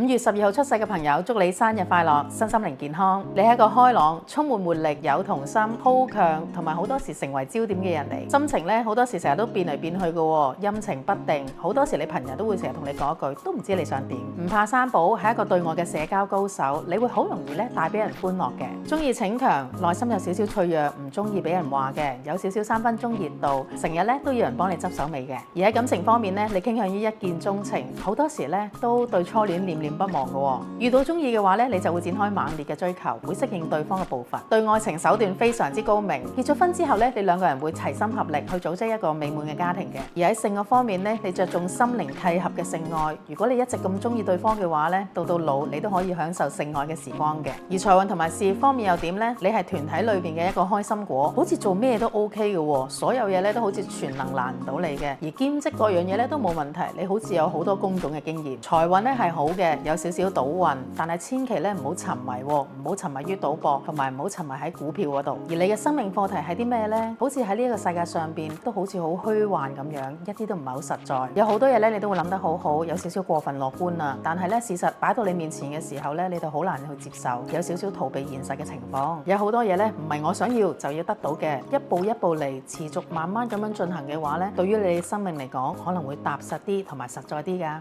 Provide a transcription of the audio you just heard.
5月12號出世嘅朋友，祝你生日快樂，身心靈健康。你係一個開朗、充滿活力、有童心、好強，同埋好多時成為焦點嘅人嚟。心情咧，好多時成日都變嚟變去嘅，陰晴不定。好多時你朋友都會成日同你講一句，都唔知你想點。唔怕生寶，係一個對外嘅社交高手，你會好容易咧帶俾人歡樂嘅。中意逞強，內心有少少脆弱，唔中意俾人話嘅，有少少三分鐘熱度，成日咧都要人幫你執手尾嘅。而喺感情方面咧，你傾向於一見鍾情，好多時咧都對初戀念念不忘嘅。遇到中意嘅話咧，你就會展開猛烈嘅追求，會適應對方嘅步伐，對愛情手段非常之高明。結咗婚之後咧，你兩個人會齊心合力去組織一個美滿嘅家庭嘅。而喺性愛方面咧，你着重心靈契合嘅性愛。如果你一直咁中意對方嘅話咧，到老你都可以享受性愛嘅時光嘅。而財運同埋事業方面又點呢？你係團體裏邊嘅一個開心果，好似做咩都 OK 嘅，所有嘢咧都好似全能難唔到你嘅。而兼職各樣嘢咧都冇問題，你好似有好多工種嘅經驗。財運咧係好嘅，有少少賭運，但係千祈咧唔好沉迷，唔好沉迷於賭博，同埋唔好沉迷喺股票嗰度。而你嘅生命課題係啲咩呢？好似喺呢一個世界上邊都好似好虛幻咁樣，一啲都唔係好實在。有好多嘢咧你都會諗得好好，有少少過分樂觀啊。但係咧事實擺到你面前嘅時候咧，你就好難去接受，有少少逃避現實嘅情況。有好多嘢咧唔係我想要就要得到嘅，一步一步嚟，持續慢慢咁樣進行嘅話咧，對於你嘅生命嚟講可能會踏實啲同埋實在啲㗎。